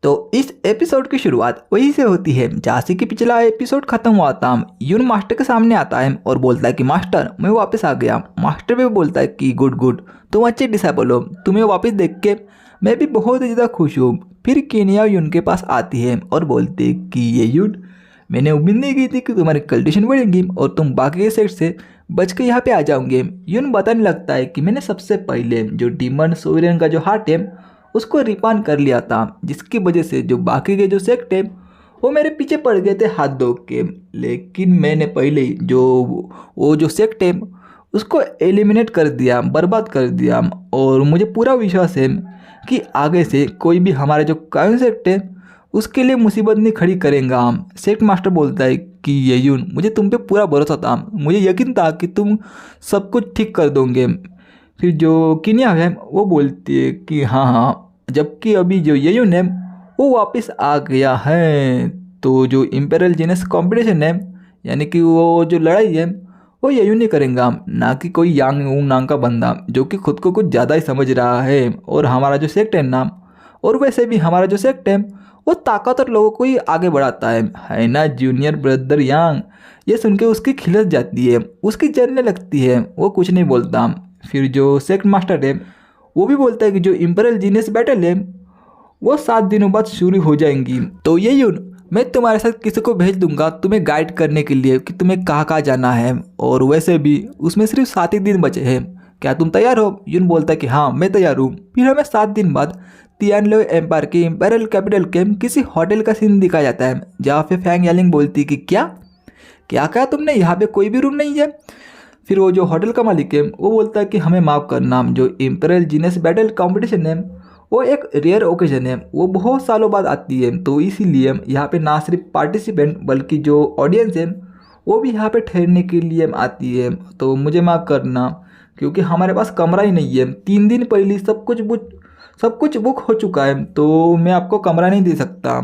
तो इस एपिसोड की शुरुआत वहीं से होती है जहाँ से कि पिछला एपिसोड खत्म हुआ था। यून मास्टर के सामने आता है और बोलता है कि मास्टर मैं वापस आ गया। मास्टर भी बोलता है कि गुड गुड, तुम अच्छे डिसाइबल हो, तुम्हें वापस देख के मैं भी बहुत ज़्यादा खुश हूँ। फिर केनिया यून के पास आती है और बोलती है कि ये यून, मैंने उम्मीद नहीं की थी कि तुम्हारी कंडीशन बढ़ेंगी और तुम बाकी के सेट से बच के यहाँ पे आ जाओगे। यून बताने लगता है कि मैंने सबसे पहले जो डीमन सोवरेन का जो हार्ट है उसको रिपान कर लिया था, जिसकी वजह से जो बाकी के जो सेक्ट है वो मेरे पीछे पड़ गए थे हाथ धो के। लेकिन मैंने पहले ही वो जो सेक्ट है उसको एलिमिनेट कर दिया, बर्बाद कर दिया। और मुझे पूरा विश्वास है कि आगे से कोई भी हमारा जो कायन सेक्ट है उसके लिए मुसीबत नहीं खड़ी करेंगे हम। सेक्ट मास्टर बोलता है कि ये यून, मुझे तुम पे पूरा भरोसा था, मुझे यकीन था कि तुम सब कुछ ठीक कर दोगे। फिर जो किनिया है वो बोलती है कि हाँ हाँ, जबकि अभी जो ये यून है वो वापस आ गया है। तो जो इम्पेरियल जीनस कंपटीशन है, यानी कि वो जो लड़ाई है वो ये यून ही करेंगे, ना कि कोई यांग ऊंग नाम का बंदा जो कि खुद को कुछ ज़्यादा ही समझ रहा है। और हमारा जो सेक्ट है नाम, और वैसे भी हमारा जो सेक्ट है वो ताकतवर लोगों को ही आगे बढ़ाता है ना जूनियर ब्रदर यांग। ये सुन के उसकी खिलस जाती है, उसकी जलने लगती है, वो कुछ नहीं बोलता। फिर जो सेक्ट मास्टर है वो भी बोलता है कि जो इम्पेरियल जीनियस बैटल है वो 7 दिनों बाद शुरू हो जाएंगी। तो ये यून, मैं तुम्हारे साथ किसी को भेज दूंगा तुम्हें गाइड करने के लिए कि तुम्हें कहाँ कहाँ जाना है। और वैसे भी उसमें सिर्फ 7 ही दिन बचे हैं, क्या तुम तैयार हो? यून बोलता है कि हाँ मैं तैयार हूँ। फिर हमें 7 दिन बाद तियानलो एम्पायर के इम्पेरियल कैपिटल के किसी होटल का सीन दिखाया जाता है, जहाँ पे फैंग यालिंग बोलती है कि क्या क्या कहा तुमने, यहाँ पे कोई भी रूम नहीं है। फिर वो जो होटल का मालिक है वो बोलता है कि हमें माफ़ करना, जो इम्पेरियल जीनियस बैटल कंपटीशन है वो एक रेयर ओकेजन है, वो बहुत सालों बाद आती है। तो इसीलिए यहाँ पे ना सिर्फ पार्टिसिपेंट बल्कि जो ऑडियंस है वो भी यहाँ पे ठहरने के लिए आती है। तो मुझे माफ़ करना क्योंकि हमारे पास कमरा ही नहीं है। 3 दिन पहले सब कुछ बुक हो चुका है, तो मैं आपको कमरा नहीं दे सकता।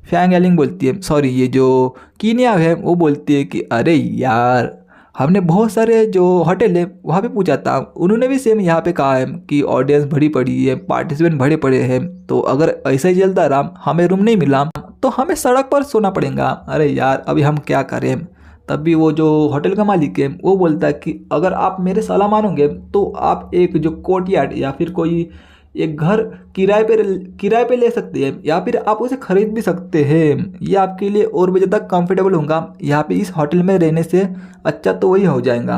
फैंग एलिंग बोलती है, सॉरी, ये जो कीनिया है वो बोलती है कि अरे यार, हमने बहुत सारे जो होटल है वहाँ पे पूछा था, उन्होंने भी सेम यहाँ पे कहा है कि ऑडियंस भरी पड़ी है, पार्टिसिपेंट भरे पड़े हैं, तो अगर ऐसा ही चलता रहा, हमें रूम नहीं मिला तो हमें सड़क पर सोना पड़ेगा। अरे यार, अभी हम क्या करें? तब भी वो जो होटल का मालिक है वो बोलता है कि अगर आप मेरे सलाह मानोगे तो आप एक जो कोर्टयार्ड या फिर कोई एक घर किराए पे ले सकते हैं, या फिर आप उसे खरीद भी सकते हैं। ये आपके लिए और भी ज़्यादा कंफर्टेबल होगा, यहाँ पे इस होटल में रहने से अच्छा तो वही हो जाएगा।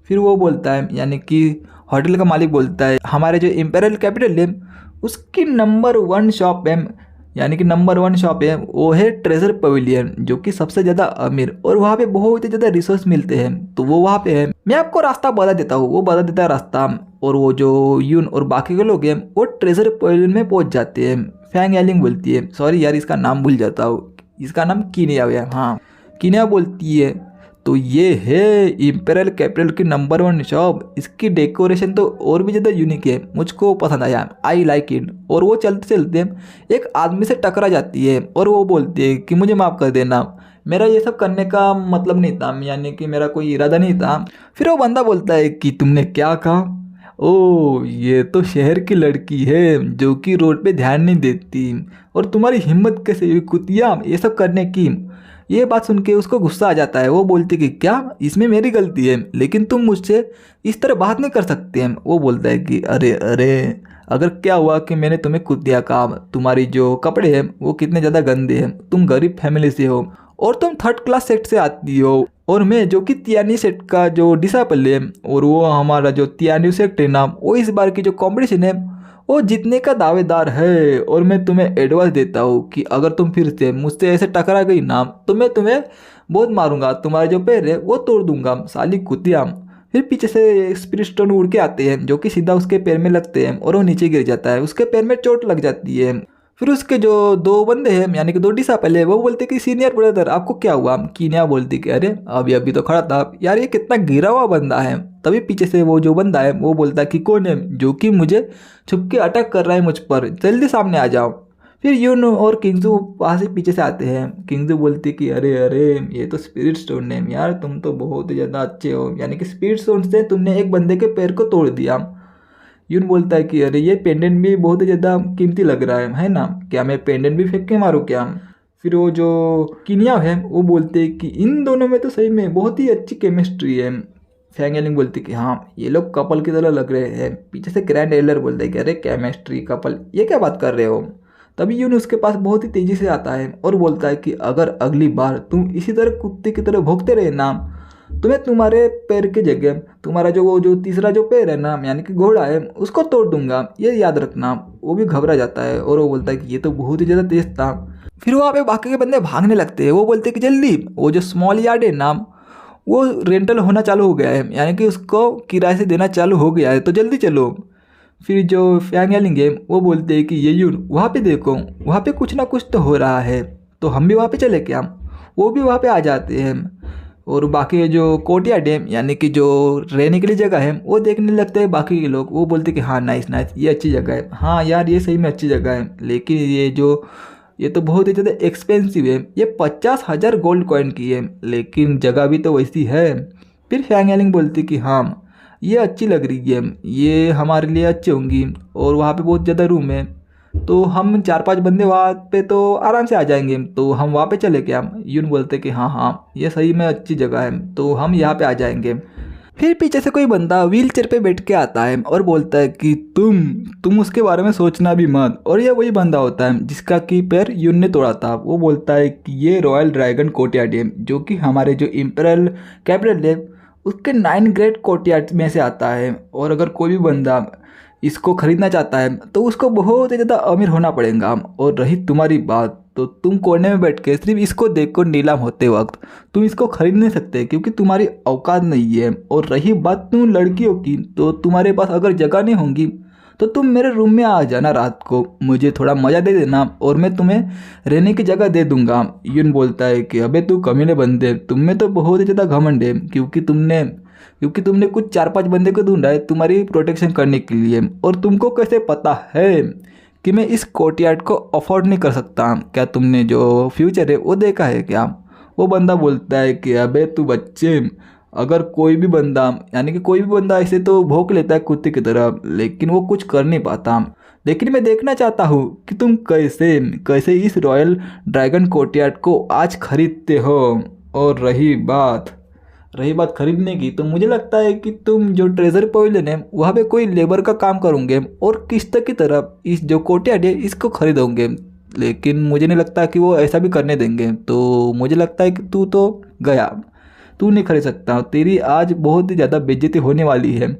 फिर वो बोलता है, यानी कि होटल का मालिक बोलता है, हमारे जो इम्पेरियल कैपिटल है उसकी नंबर 1 शॉप है, यानी कि नंबर 1 शॉप है वो है ट्रेजर पवेलियन, जो कि सबसे ज़्यादा अमीर, और वहाँ पे बहुत ही ज़्यादा रिसोर्स मिलते हैं। तो वो वहाँ पे है, मैं आपको रास्ता बता देता हूँ। वो बता देता है रास्ता, और वो जो यून और बाकी के लोग हैं वो ट्रेजर पवेलियन में पहुँच जाते हैं। फैंग एलिंग बोलती है, सॉरी यार इसका नाम भूल जाता हूँ, इसका नाम कीनिया है। हाँ, कीनिया बोलती है, तो ये है इम्पेरियल कैपिटल की नंबर 1 शॉप, इसकी डेकोरेशन तो और भी ज़्यादा यूनिक है, मुझको पसंद आया, आई लाइक इट। और वो चलते चलते एक आदमी से टकरा जाती है और वो बोलती है कि मुझे माफ़ कर देना, मेरा ये सब करने का मतलब नहीं था, यानी कि मेरा कोई इरादा नहीं था। फिर वो बंदा बोलता है कि तुमने क्या कहा? ओ, ये तो शहर की लड़की है जो कि रोड पे ध्यान नहीं देती, और तुम्हारी हिम्मत कैसे हुई कुतिया ये सब करने की? ये बात सुन के उसको गुस्सा आ जाता है। वो बोलती कि क्या इसमें मेरी गलती है, लेकिन तुम मुझसे इस तरह बात नहीं कर सकते हैं। वो बोलता है कि अरे अरे, अगर क्या हुआ कि मैंने तुम्हें कुतिया कहा, तुम्हारी जो कपड़े हैं वो कितने ज़्यादा गंदे हैं, तुम गरीब फैमिली से हो और तुम 3rd क्लास सेट से आती हो, और मैं जो कि तियानी सेट का जो डिसाइपल है, और वो हमारा जो तियानी सेट है ना, वो इस बार की जो कॉम्पिटिशन है वो जीतने का दावेदार है। और मैं तुम्हें एडवाइस देता हूँ कि अगर तुम फिर से मुझसे ऐसे टकरा गई ना तो मैं तुम्हें बहुत मारूंगा, तुम्हारे जो पैर है वो तोड़ दूंगा, साली कुतिया। फिर पीछे से स्पिरिट स्टोन उड़ के आते हैं जो कि सीधा उसके पैर में लगते हैं और वो नीचे गिर जाता है, उसके पैर में चोट लग जाती है। फिर उसके जो 2 बंदे हैं, यानी कि 2 डिसाइपल है, वो बोलते कि सीनियर ब्रदर आपको क्या हुआ? कीनिया बोलती कि अरे अभी अभी तो खड़ा था यार, ये कितना गिरा हुआ बंदा है। तभी पीछे से वो जो बंदा है वो बोलता है कि कौन है जो कि मुझे छुप के अटैक कर रहा है मुझ पर, जल्दी सामने आ जाओ। फिर यून और किंगजू वहाँ से पीछे से आते हैं। किंगजू बोलती कि अरे अरे, ये तो स्पिरिट स्टोन है यार, तुम तो बहुत ही ज़्यादा अच्छे हो, यानी कि स्पिरिट स्टोन से तुमने एक बंदे के पैर को तोड़ दिया। यून बोलता है कि अरे ये पेंडेंट भी बहुत ही ज़्यादा कीमती लग रहा है ना, क्या मैं पेंडेंट भी फेंक के मारूँ क्या? फिर वो जो किनिया है वो बोलते हैं कि इन दोनों में तो सही में बहुत ही अच्छी केमिस्ट्री है। फैंग एलिंग बोलती है कि हाँ ये लोग कपल की तरह लग रहे हैं। पीछे से ग्रैंड एल्डर बोलता है कि अरे केमिस्ट्री कपल ये क्या बात कर रहे हो? तभी यून उसके पास बहुत ही तेज़ी से आता है और बोलता है कि अगर अगली बार तुम इसी तरह कुत्ते की तरह भौंकते रहे ना, तो मैं तुम्हारे पैर की जगह तुम्हारा जो तीसरा जो पैर है ना यानी कि घोड़ा है उसको तोड़ दूंगा, ये याद रखना। वो भी घबरा जाता है और वो बोलता है कि ये तो बहुत ही ज़्यादा तेज था। फिर वहाँ पे बाकी के बंदे भागने लगते हैं। वो बोलते हैं कि जल्दी, वो जो स्मॉल यार्ड है ना वो रेंटल होना चालू हो गया है, यानी कि उसको किराए से देना चालू हो गया है, तो जल्दी चलो। फिर जो फैंग एलिंग है वो बोलते हैं कि ये यून वहाँ पे देखो, वहाँ पे कुछ ना कुछ तो हो रहा है, तो हम भी वहाँ पे चले क्या? वो भी वहाँ पे आ जाते हैं और बाकी जो कोटिया डैम यानी कि जो रहने के लिए जगह है वो देखने लगते हैं बाकी के लोग। वो बोलते हैं कि हाँ नाइस नाइस ये अच्छी जगह है, हाँ यार ये सही में अच्छी जगह है, लेकिन ये तो बहुत ही ज़्यादा एक्सपेंसिव है, ये 50,000 गोल्ड कॉइन की है, लेकिन जगह भी तो वैसी है। फिर फैंग एलिंग बोलती कि हाँ ये अच्छी लग रही है, ये हमारे लिए अच्छी होंगी और वहाँ पे बहुत ज़्यादा रूम है, तो हम 4-5 बंदे वहाँ पे तो आराम से आ जाएंगे, तो हम वहाँ पे चले क्या? यून बोलते कि हाँ हाँ ये सही में अच्छी जगह है, तो हम यहाँ पे आ जाएंगे। फिर पीछे से कोई बंदा व्हील चेयर पे बैठ के आता है और बोलता है कि तुम उसके बारे में सोचना भी मत। और ये वही बंदा होता है जिसका की पैर यून ने तोड़ा था। वो बोलता है कि ये रॉयल ड्रैगन कोर्टयार्ड जो कि हमारे जो इम्पेरियल कैपिटल है उसके 9 ग्रेट कोर्टयार्ड में से आता है, और अगर कोई भी बंदा इसको खरीदना चाहता है तो उसको बहुत ही ज़्यादा अमीर होना पड़ेगा। और रही तुम्हारी बात, तो तुम कोने में बैठ के सिर्फ इसको देखो नीलाम होते वक्त, तुम इसको खरीद नहीं सकते क्योंकि तुम्हारी औकात नहीं है। और रही बात तुम लड़कियों की, तो तुम्हारे पास अगर जगह नहीं होंगी तो तुम मेरे रूम में आ जाना रात को, मुझे थोड़ा मज़ा दे देना और मैं तुम्हें रहने की जगह दे दूंगा। यून बोलता है कि अबे तू कमीने बंदे, तुम में तो बहुत ही ज़्यादा घमंड है क्योंकि तुमने कुछ 4-5 बंदे को ढूंढा है तुम्हारी प्रोटेक्शन करने के लिए, और तुमको कैसे पता है कि मैं इस कोर्टयार्ड को अफोर्ड नहीं कर सकता? क्या तुमने जो फ्यूचर है वो देखा है क्या? वो बंदा बोलता है कि अबे तू बच्चे, अगर कोई भी बंदा यानी कि कोई भी बंदा ऐसे तो भौंक लेता है कुत्ते की तरह, लेकिन वो कुछ कर नहीं पाता, लेकिन मैं देखना चाहता हूँ कि तुम कैसे कैसे इस रॉयल ड्रैगन कोर्टयार्ड को आज खरीदते हो। और रही बात खरीदने की, तो मुझे लगता है कि तुम जो ट्रेजर पवेलियन है वहाँ पे कोई लेबर का काम करोगे और किस्त की तरफ इस जो कोर्टयार्ड है इसको खरीदोगे, लेकिन मुझे नहीं लगता कि वो ऐसा भी करने देंगे। तो मुझे लगता है कि तू तो गया, तू नहीं खरीद सकता, तेरी आज बहुत ही ज़्यादा बेइज्जती होने वाली है।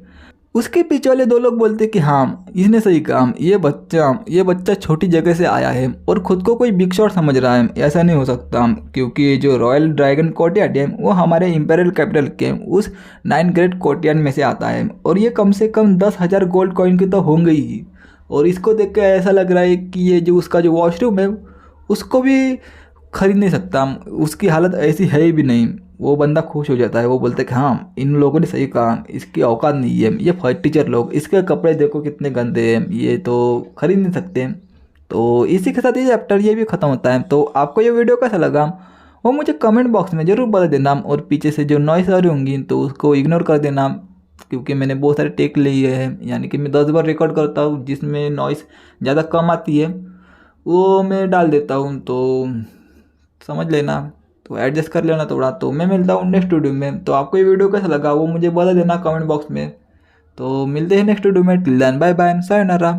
उसके पीछे वाले 2 लोग बोलते कि हाँ इसने सही काम, ये बच्चा छोटी जगह से आया है और ख़ुद को कोई बिग शॉट समझ रहा है, ऐसा नहीं हो सकता क्योंकि जो रॉयल ड्रैगन कोर्टयार्ड है वो हमारे इम्पेरियल कैपिटल के उस 9 ग्रेट कोर्टयार्ड में से आता है, और ये कम से कम 10,000 गोल्ड कॉइन की तो होंगे ही। और इसको देख के ऐसा लग रहा है कि ये जो उसका जो वॉशरूम है उसको भी खरीद नहीं सकता, उसकी हालत ऐसी है ही भी नहीं। वो बंदा खुश हो जाता है, वो बोलता है कि हाँ इन लोगों ने सही कहा, इसकी औकात नहीं है, ये फर्स्ट टीचर लोग, इसके कपड़े देखो कितने गंदे हैं, ये तो खरीद नहीं सकते। तो इसी के साथ ये चैप्टर ये भी ख़त्म होता है। तो आपको ये वीडियो कैसा लगा वो मुझे कमेंट बॉक्स में ज़रूर बता देना, और पीछे से जो नॉइस आ रही होंगी तो उसको इग्नोर कर देना, क्योंकि मैंने बहुत सारे टेक लिए हैं, यानी कि मैं 10 बार रिकॉर्ड करता हूँ, जिसमें नॉइस ज़्यादा कम आती है वो मैं डाल देता हूँ, तो समझ लेना, तो एडजस्ट कर लेना थोड़ा। तो मैं मिलता हूँ नेक्स्ट वीडियो में। तो आपको ये वीडियो कैसा लगा वो मुझे बता देना कमेंट बॉक्स में। तो मिलते हैं नेक्स्ट वीडियो में, till then bye bye, sayonara.